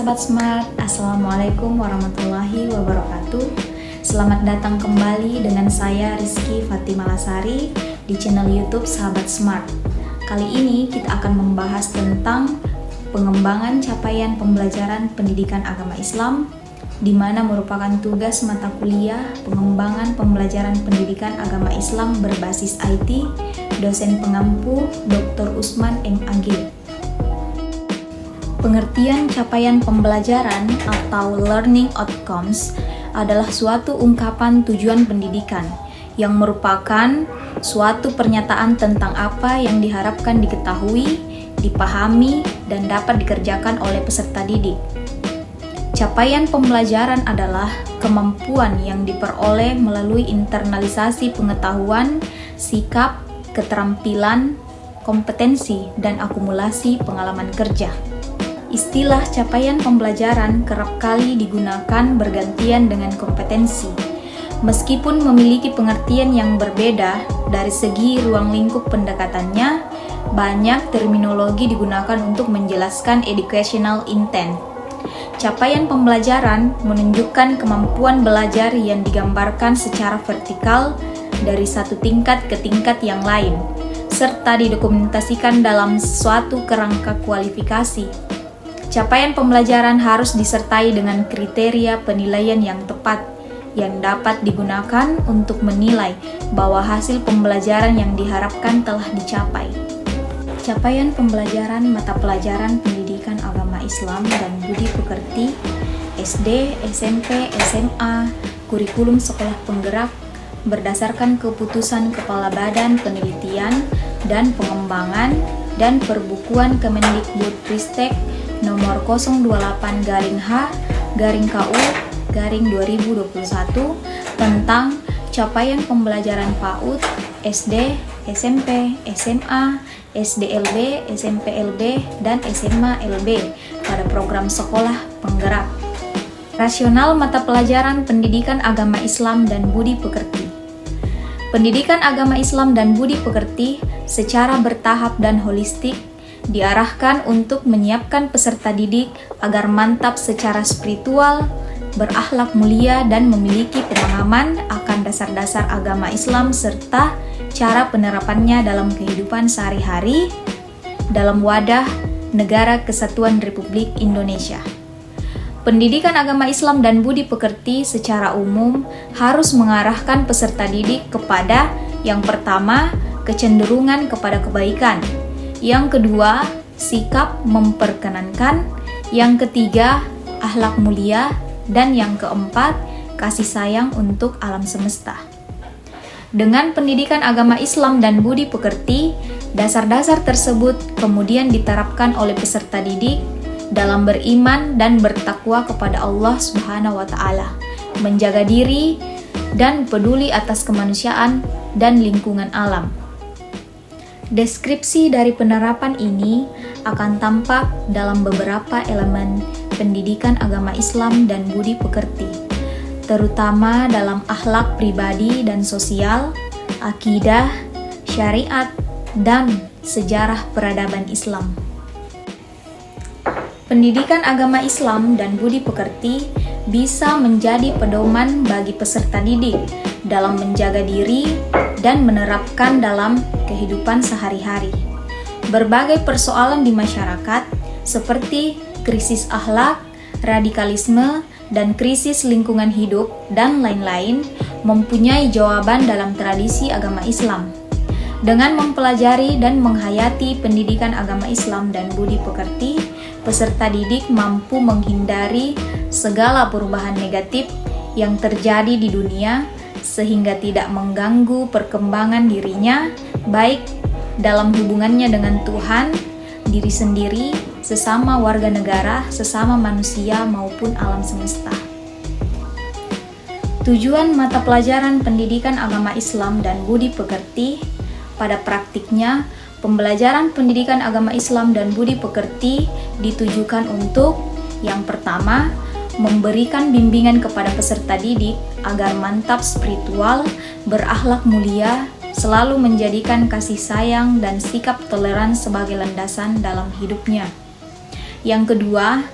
sahabat Smart, Assalamualaikum warahmatullahi wabarakatuh. Selamat datang kembali dengan saya Rizky Fatima Lasari di channel YouTube Sahabat Smart. Kali ini kita akan membahas tentang pengembangan capaian pembelajaran pendidikan agama Islam, di mana merupakan tugas mata kuliah pengembangan pembelajaran pendidikan agama Islam berbasis IT, dosen pengampu Dr. Usman MAG. Pengertian capaian pembelajaran atau learning outcomes adalah suatu ungkapan tujuan pendidikan yang merupakan suatu pernyataan tentang apa yang diharapkan diketahui, dipahami, dan dapat dikerjakan oleh peserta didik. Capaian pembelajaran adalah kemampuan yang diperoleh melalui internalisasi pengetahuan, sikap, keterampilan, kompetensi, dan akumulasi pengalaman kerja. Istilah capaian pembelajaran kerap kali digunakan bergantian dengan kompetensi. Meskipun memiliki pengertian yang berbeda dari segi ruang lingkup pendekatannya, banyak terminologi digunakan untuk menjelaskan educational intent. Capaian pembelajaran menunjukkan kemampuan belajar yang digambarkan secara vertikal dari satu tingkat ke tingkat yang lain, serta didokumentasikan dalam suatu kerangka kualifikasi. Capaian pembelajaran harus disertai dengan kriteria penilaian yang tepat yang dapat digunakan untuk menilai bahwa hasil pembelajaran yang diharapkan telah dicapai. Capaian pembelajaran mata pelajaran pendidikan agama Islam dan budi pekerti SD, SMP, SMA, kurikulum sekolah penggerak berdasarkan keputusan Kepala Badan Penelitian dan Pengembangan dan Perbukuan Kemendikbudristek nomor 028-H-KU-2021 tentang capaian pembelajaran PAUD, SD, SMP, SMA, SDLB, SMPLB, dan SMA-LB pada program sekolah penggerak. Rasional mata pelajaran pendidikan agama Islam dan budi pekerti. Pendidikan agama Islam dan budi pekerti secara bertahap dan holistik diarahkan untuk menyiapkan peserta didik agar mantap secara spiritual, berakhlak mulia, dan memiliki pemahaman akan dasar-dasar agama Islam serta cara penerapannya dalam kehidupan sehari-hari dalam wadah Negara Kesatuan Republik Indonesia. Pendidikan agama Islam dan budi pekerti secara umum harus mengarahkan peserta didik kepada yang pertama, kecenderungan kepada kebaikan. Yang kedua, sikap memperkenankan. Yang ketiga, akhlak mulia. Dan yang keempat, kasih sayang untuk alam semesta. Dengan pendidikan agama Islam dan budi pekerti, dasar-dasar tersebut kemudian diterapkan oleh peserta didik dalam beriman dan bertakwa kepada Allah Subhanahu wa Ta'ala, menjaga diri dan peduli atas kemanusiaan dan lingkungan alam. Deskripsi dari penerapan ini akan tampak dalam beberapa elemen pendidikan agama Islam dan budi pekerti, terutama dalam akhlak pribadi dan sosial, akidah, syariat, dan sejarah peradaban Islam. Pendidikan agama Islam dan budi pekerti bisa menjadi pedoman bagi peserta didik dalam menjaga diri dan menerapkan dalam kehidupan sehari-hari. Berbagai persoalan di masyarakat seperti krisis akhlak, radikalisme, dan krisis lingkungan hidup, dan lain-lain mempunyai jawaban dalam tradisi agama Islam. Dengan mempelajari dan menghayati pendidikan agama Islam dan budi pekerti, peserta didik mampu menghindari segala perubahan negatif yang terjadi di dunia sehingga tidak mengganggu perkembangan dirinya, baik dalam hubungannya dengan Tuhan, diri sendiri, sesama warga negara, sesama manusia, maupun alam semesta. Tujuan mata pelajaran pendidikan agama Islam dan budi pekerti pada praktiknya, pembelajaran pendidikan agama Islam dan budi pekerti ditujukan untuk yang pertama, memberikan bimbingan kepada peserta didik agar mantap spiritual, berakhlak mulia, selalu menjadikan kasih sayang dan sikap toleran sebagai landasan dalam hidupnya. Yang kedua,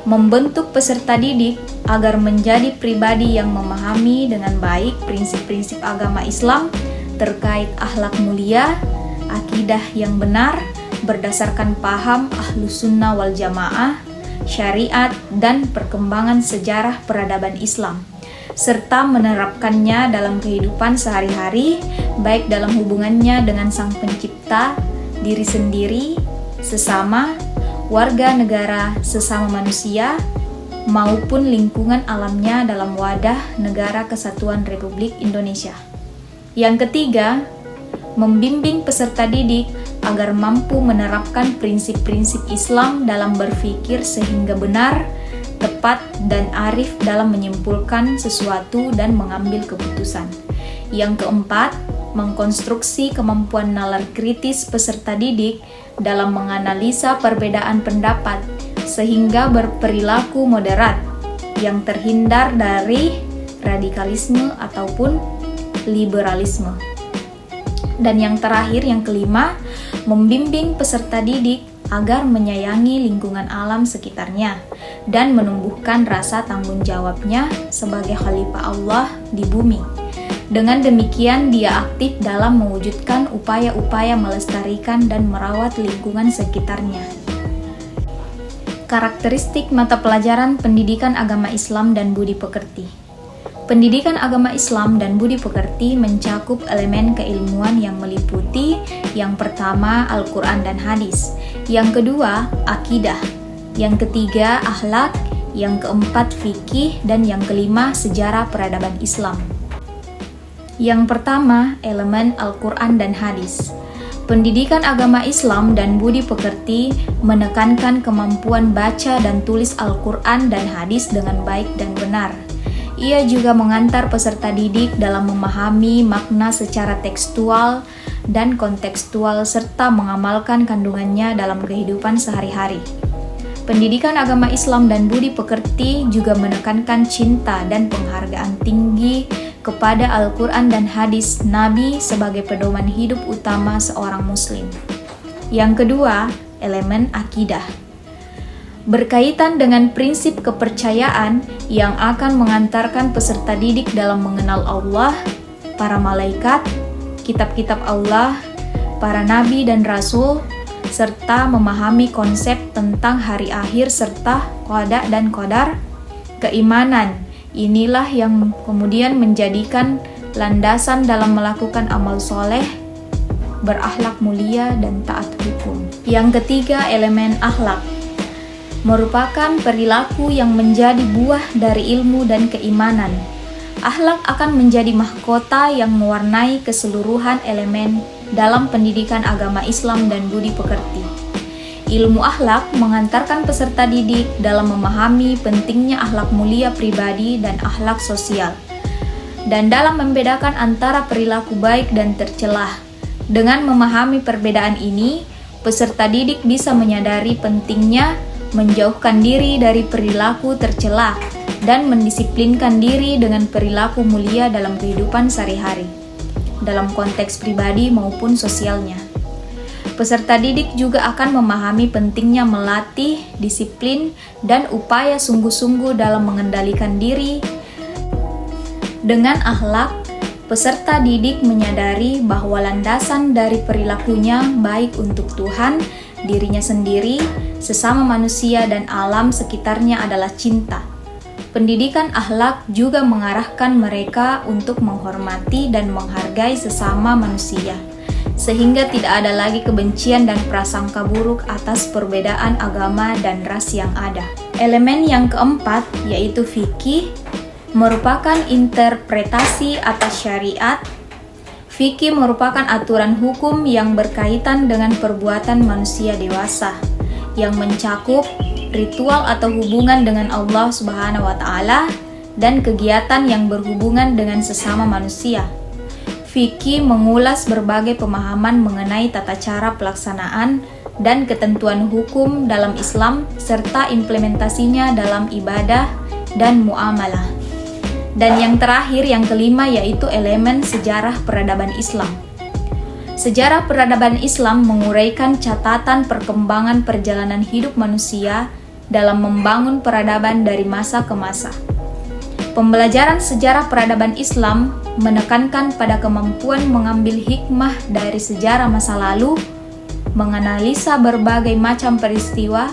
membentuk peserta didik agar menjadi pribadi yang memahami dengan baik prinsip-prinsip agama Islam terkait akhlak mulia, akidah yang benar, berdasarkan paham Ahlus Sunnah wal Jamaah, syariat, dan perkembangan sejarah peradaban Islam, serta menerapkannya dalam kehidupan sehari-hari, baik dalam hubungannya dengan Sang Pencipta, diri sendiri, sesama, warga negara sesama manusia, maupun lingkungan alamnya dalam wadah Negara Kesatuan Republik Indonesia. Yang ketiga, membimbing peserta didik agar mampu menerapkan prinsip-prinsip Islam dalam berpikir sehingga benar, tepat, dan arif dalam menyimpulkan sesuatu dan mengambil keputusan. Yang keempat, mengkonstruksi kemampuan nalar kritis peserta didik dalam menganalisa perbedaan pendapat sehingga berperilaku moderat yang terhindar dari radikalisme ataupun liberalisme. Dan yang terakhir, yang kelima, membimbing peserta didik agar menyayangi lingkungan alam sekitarnya dan menumbuhkan rasa tanggung jawabnya sebagai khalifah Allah di bumi. Dengan demikian, dia aktif dalam mewujudkan upaya-upaya melestarikan dan merawat lingkungan sekitarnya. Karakteristik mata pelajaran pendidikan agama Islam dan budi pekerti. Pendidikan agama Islam dan budi pekerti mencakup elemen keilmuan yang meliputi yang pertama Al-Quran dan hadis, yang kedua akidah, yang ketiga akhlak, yang keempat fikih, dan yang kelima sejarah peradaban Islam. Yang pertama, elemen Al-Quran dan hadis. Pendidikan agama Islam dan budi pekerti menekankan kemampuan baca dan tulis Al-Quran dan hadis dengan baik dan benar. Ia juga mengantar peserta didik dalam memahami makna secara tekstual dan kontekstual serta mengamalkan kandungannya dalam kehidupan sehari-hari. Pendidikan agama Islam dan budi pekerti juga menekankan cinta dan penghargaan tinggi kepada Al-Quran dan hadis Nabi sebagai pedoman hidup utama seorang muslim. Yang kedua, elemen akidah. Berkaitan dengan prinsip kepercayaan yang akan mengantarkan peserta didik dalam mengenal Allah, para malaikat, kitab-kitab Allah, para nabi dan rasul, serta memahami konsep tentang hari akhir serta qada dan qadar, keimanan. Inilah yang kemudian menjadikan landasan dalam melakukan amal soleh, berakhlak mulia, dan taat hukum. Yang ketiga, elemen akhlak. Merupakan perilaku yang menjadi buah dari ilmu dan keimanan. Akhlak akan menjadi mahkota yang mewarnai keseluruhan elemen dalam pendidikan agama Islam dan budi pekerti. Ilmu akhlak mengantarkan peserta didik dalam memahami pentingnya akhlak mulia pribadi dan akhlak sosial, dan dalam membedakan antara perilaku baik dan tercelah. Dengan memahami perbedaan ini, peserta didik bisa menyadari pentingnya menjauhkan diri dari perilaku tercelah dan mendisiplinkan diri dengan perilaku mulia dalam kehidupan sehari-hari, dalam konteks pribadi maupun sosialnya. Peserta didik juga akan memahami pentingnya melatih disiplin dan upaya sungguh-sungguh dalam mengendalikan diri. Dengan akhlak, peserta didik menyadari bahwa landasan dari perilakunya baik untuk Tuhan, dirinya sendiri, sesama manusia, dan alam sekitarnya adalah cinta. Pendidikan akhlak juga mengarahkan mereka untuk menghormati dan menghargai sesama manusia, sehingga tidak ada lagi kebencian dan prasangka buruk atas perbedaan agama dan ras yang ada. Elemen yang keempat, yaitu fikih, merupakan interpretasi atas syariat. Fikih merupakan aturan hukum yang berkaitan dengan perbuatan manusia dewasa, yang mencakup ritual atau hubungan dengan Allah Subhanahu wa Ta'ala dan kegiatan yang berhubungan dengan sesama manusia. Fikih mengulas berbagai pemahaman mengenai tata cara pelaksanaan dan ketentuan hukum dalam Islam serta implementasinya dalam ibadah dan muamalah. Dan yang terakhir, yang kelima, yaitu elemen sejarah peradaban Islam. Sejarah peradaban Islam menguraikan catatan perkembangan perjalanan hidup manusia dalam membangun peradaban dari masa ke masa. Pembelajaran sejarah peradaban Islam menekankan pada kemampuan mengambil hikmah dari sejarah masa lalu, menganalisa berbagai macam peristiwa,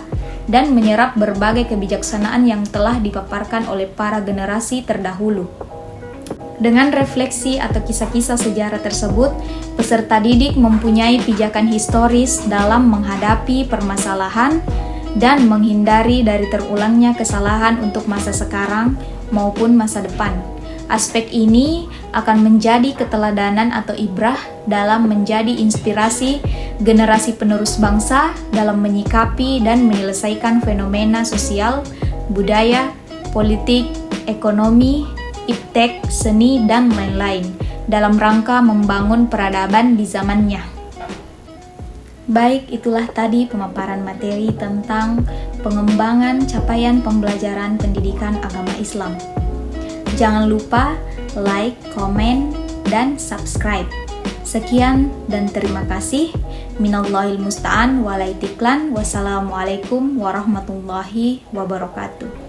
dan menyerap berbagai kebijaksanaan yang telah dipaparkan oleh para generasi terdahulu. Dengan refleksi atau kisah-kisah sejarah tersebut, peserta didik mempunyai pijakan historis dalam menghadapi permasalahan dan menghindari dari terulangnya kesalahan untuk masa sekarang maupun masa depan. Aspek ini akan menjadi keteladanan atau ibrah dalam menjadi inspirasi generasi penerus bangsa dalam menyikapi dan menyelesaikan fenomena sosial, budaya, politik, ekonomi, iptek, seni, dan lain-lain dalam rangka membangun peradaban di zamannya. Baik, itulah tadi pemaparan materi tentang pengembangan capaian pembelajaran pendidikan agama Islam. Jangan lupa like, komen, dan subscribe. Sekian dan terima kasih. Minallahil musta'an walaitiklan. Wassalamualaikum warahmatullahi wabarakatuh.